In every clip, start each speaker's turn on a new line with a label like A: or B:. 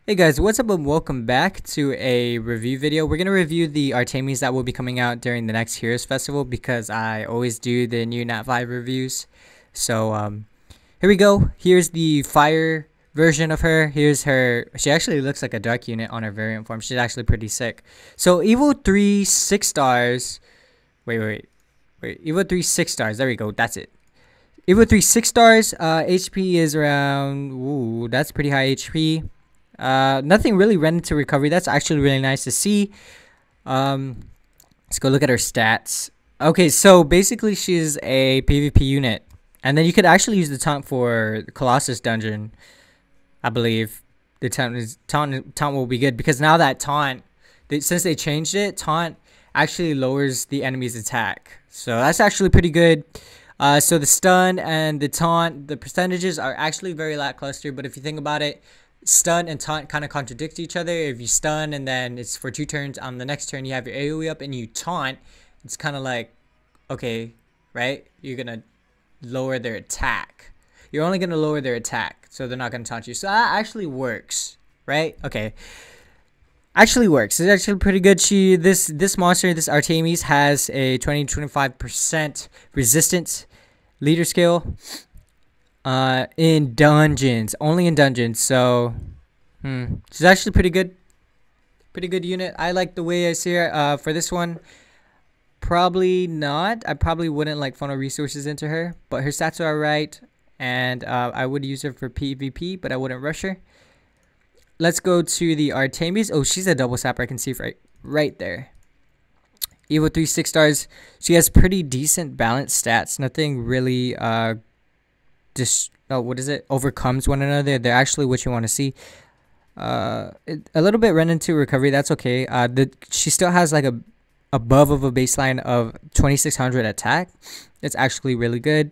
A: Hey guys, what's up and welcome back to a review video. We're going to review the Artemis that will be coming out during the next Heroes Festival because I always do the new Nat 5 reviews. So, here we go. Here's the fire version of her. Here's her. She actually looks like a dark unit on her variant form. She's actually pretty sick. So, Evo 3, 6 stars. Wait. Evo 3, 6 stars. There we go. That's it. Evo 3, 6 stars. HP is around. Ooh, that's pretty high HP. Nothing really ran into recovery. That's actually really nice to see. Let's go look at her stats. Okay, so basically she's a PvP unit, and then you could actually use the taunt for Colossus dungeon. I believe the taunt will be good because now that since they changed it, taunt actually lowers the enemy's attack. So that's actually pretty good. So the stun and the taunt, the percentages are actually very lackluster. But if you think about it, stun and taunt kind of contradict each other. If you stun and then it's for 2 turns, on the next turn you have your AoE up and you taunt, it's kind of like, okay, right? You're going to lower their attack. You're only going to lower their attack, so they're not going to taunt you. So that actually works, right? Okay. Actually works. It's actually pretty good. This monster, this Artemis, has a 20-25% resistance leader skill. In dungeons, only in dungeons. So, she's actually pretty good unit. I like the way I see her. For this one, probably not. I probably wouldn't like funnel resources into her, but her stats are alright, and I would use her for PvP, but I wouldn't rush her. Let's go to the Artemis. Oh, she's a double sapper. I can see right there. Evo 3, 6 stars. She has pretty decent balanced stats. Nothing really overcomes one another. They're actually what you want to see. A little bit run into recovery. That's okay. She still has like a above of a baseline of 2600 attack. That's actually really good.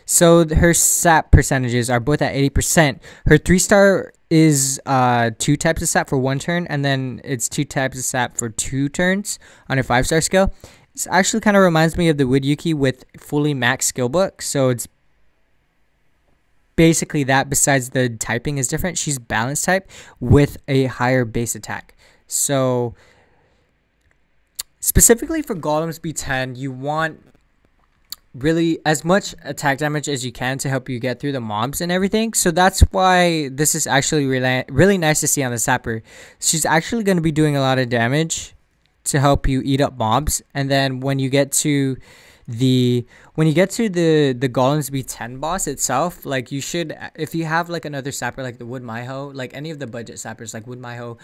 A: So her sap percentages are both at 80%. Her 3-star is 2 types of sap for 1 turn, and then it's 2 types of sap for 2 turns on her 5-star scale. This actually kind of reminds me of the Wood Yuki with fully max skill book. So it's basically that, besides the typing is different. She's balanced type with a higher base attack. So specifically for Golems B10, you want really as much attack damage as you can to help you get through the mobs and everything. So that's why this is actually really nice to see on the sapper. She's actually going to be doing a lot of damage to help you eat up mobs, and then when you get to the Golems B10 boss itself, like, you should, if you have like another sapper like the Wood Maiho, like any of the budget sappers like Wood Maiho,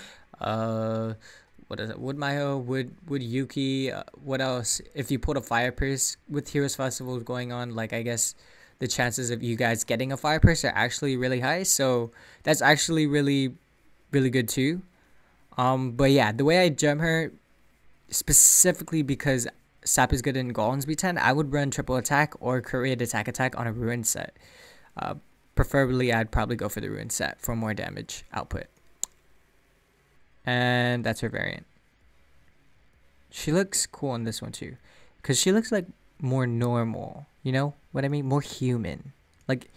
A: what is it, Wood Maiho, Wood Yuki, what else, if you put a Fire Pierce with Heroes Festival going on, like, I guess the chances of you guys getting a Fire Pierce are actually really high. So that's actually really good too. But yeah, the way I gem her, specifically because sap is good in Golems B10, I would run triple attack or create attack on a ruin set. Preferably, I'd probably go for the ruin set for more damage output. And that's her variant. She looks cool in this one too, because she looks like more normal. You know what I mean? More human. Like,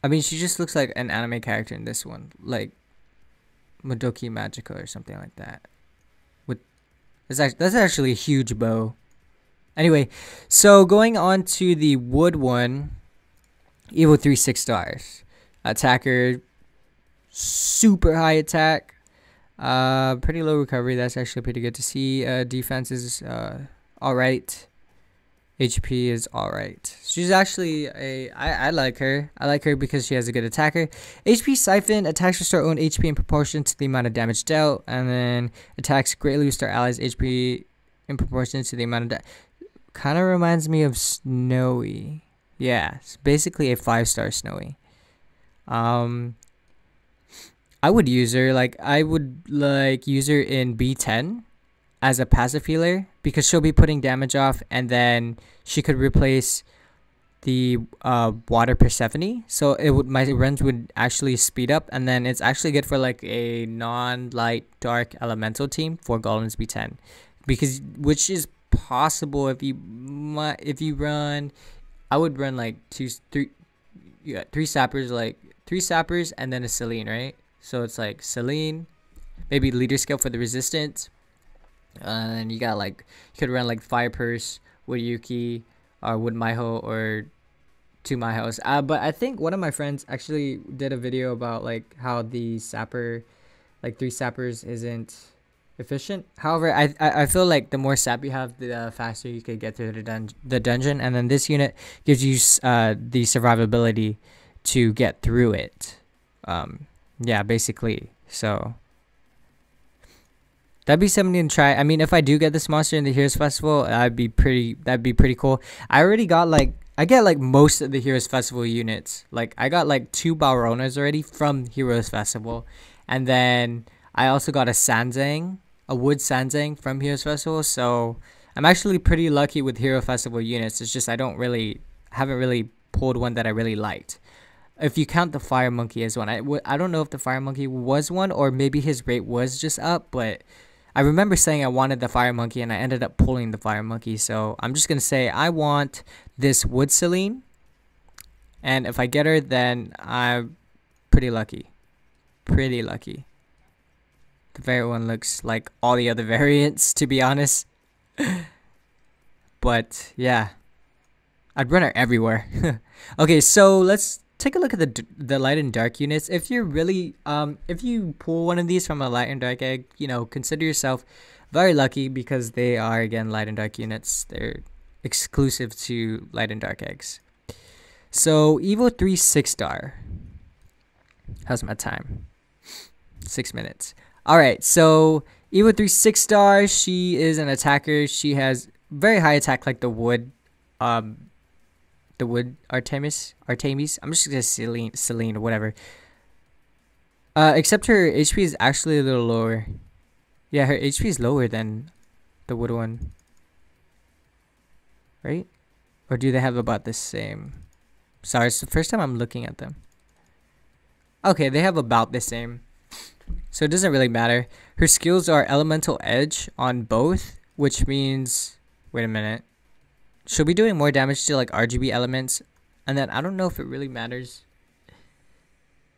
A: I mean, she just looks like an anime character in this one, like Madoki Magica or something like that. That's actually a huge bow. Anyway, so going on to the Wood one, Evo 3, 6 stars. Attacker, super high attack. Pretty low recovery. That's actually pretty good to see. Defense is alright. HP is alright. She's actually I like her. I like her because she has a good attacker. HP Siphon, attacks restore own HP in proportion to the amount of damage dealt, and then attacks greatly restore allies HP in proportion to the amount of kind of reminds me of Snowy. Yeah, it's basically a 5-star Snowy. I would use her, I would use her in B10 as a passive healer, because she'll be putting damage off, and then she could replace the water Persephone. So my runs would actually speed up, and then it's actually good for like a non-light dark elemental team for Golems B10, which is possible if you run. I would run like three sappers, and then a Celine, right? So it's like Celine, maybe leader skill for the resistance. And you got like you could run like Fire Purse, Wood Yuki, or Wood Maiho, or two Maihos. But I think one of my friends actually did a video about like how the sapper, like 3 sappers, isn't efficient. However, I feel like the more sap you have, the faster you could get through the dungeon, and then this unit gives you the survivability to get through it. Yeah, basically. So that'd be something to try. I mean, if I do get this monster in the Heroes Festival, that'd be pretty cool. I get like most of the Heroes Festival units. Like I got like 2 Balronas already from Heroes Festival, and then I also got a wood Sanzang from Heroes Festival. So I'm actually pretty lucky with Hero Festival units. It's just I haven't really pulled one that I really liked. If you count the Fire Monkey as one, I don't know if the Fire Monkey was one, or maybe his rate was just up, but I remember saying I wanted the Fire Monkey, and I ended up pulling the Fire Monkey. So I'm just going to say I want this Wood Celine. And if I get her, then I'm pretty lucky. Pretty lucky. The variant one looks like all the other variants, to be honest. But yeah, I'd run her everywhere. Okay, so let's take a look at the light and dark units. If you're really if you pull one of these from a light and dark egg, you know, consider yourself very lucky, because they are, again, light and dark units. They're exclusive to light and dark eggs. So Evo 3 6-star. How's my time? 6 minutes. All right, so Evo 3 6-star. She is an attacker. She has very high attack, like the wood Artemis. I'm just gonna say Celine or whatever. Except her HP is actually a little lower. Yeah, her HP is lower than the wood one. Right? Or do they have about the same? Sorry, it's the first time I'm looking at them. Okay, they have about the same. So it doesn't really matter. Her skills are Elemental Edge on both, which means... Wait a minute. She'll be doing more damage to like RGB elements. And then I don't know if it really matters.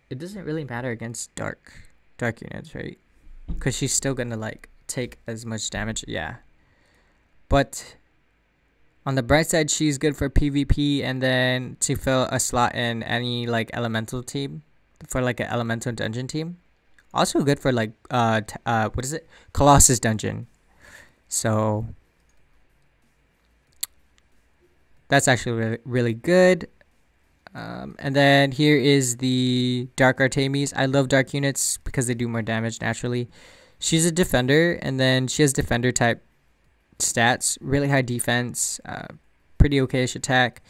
A: It doesn't really matter against dark units, right? Because she's still gonna like take as much damage. Yeah. But on the bright side, she's good for PvP, and then to fill a slot in any like elemental team, for like an elemental dungeon team. Also good for like what is it? Colossus dungeon. So that's actually really, really good. And then here is the Dark Artemis. I love dark units because they do more damage naturally. She's a defender, and then she has defender type stats. Really high defense, pretty okayish attack,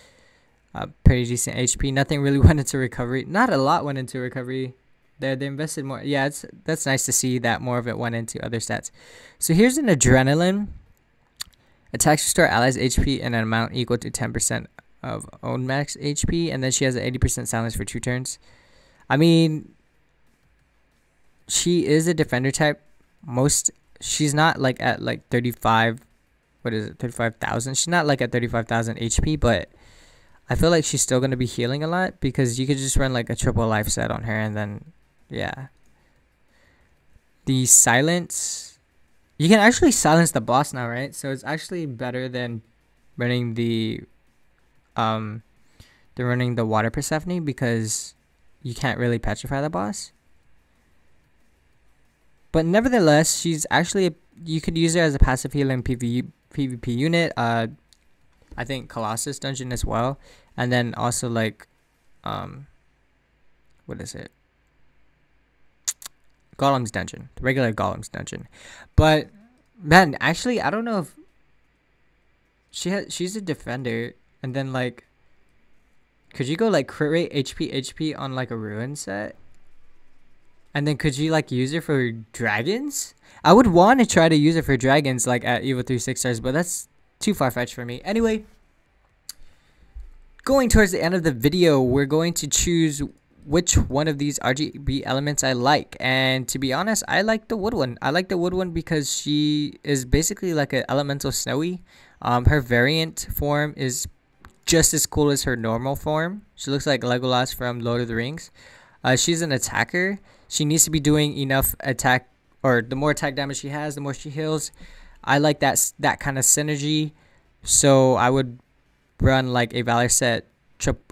A: pretty decent HP. Nothing really went into recovery. Not a lot went into recovery. They invested more. Yeah, that's nice to see that more of it went into other stats. So here's an Adrenaline. Attacks restore allies' HP in an amount equal to 10% of own max HP, and then she has an 80% silence for 2 turns. I mean, she is a defender type. She's not like at like 35. What is it? 35,000. She's not like at 35,000 HP, but I feel like she's still gonna be healing a lot, because you could just run like a triple life set on her, and then yeah. The silence. You can actually silence the boss now, right? So it's actually better than running the water Persephone, because you can't really petrify the boss. But nevertheless, she's actually you could use her as a passive healing PvP unit. I think Colossus dungeon as well, and then also like what is it? Golem's dungeon, the regular Golem's dungeon. But man, actually, I don't know if she's a defender, and then like, could you go like crit rate HP on like a ruin set, and then could you like use her for dragons? I would want to try to use it for dragons like at Evo 3 6-stars, but that's too far-fetched for me. Anyway, going towards the end of the video, we're going to choose which one of these RGB elements I like, and to be honest, I like the wood one. I like the wood one because she is basically like an elemental snowy. Her variant form is just as cool as her normal form. She looks like Legolas from Lord of the Rings. She's an attacker, she needs to be doing enough attack, or the more attack damage she has, the more she heals. I like that kind of synergy, so I would run like a Valor set,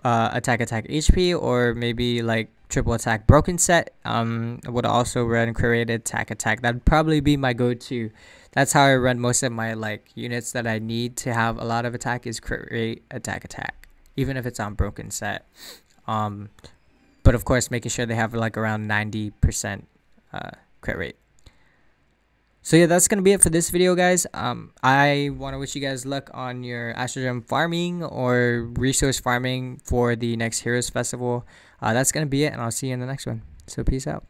A: attack HP, or maybe like triple attack broken set. I would also run crit rate attack. That'd probably be my go-to. That's how I run most of my like units that I need to have a lot of attack, is crit rate attack, even if it's on broken set. But of course making sure they have like around 90% crit rate. So yeah, that's gonna be it for this video, guys. I want to wish you guys luck on your Astrogem farming or resource farming for the next Heroes Festival. That's gonna be it, and I'll see you in the next one. So peace out.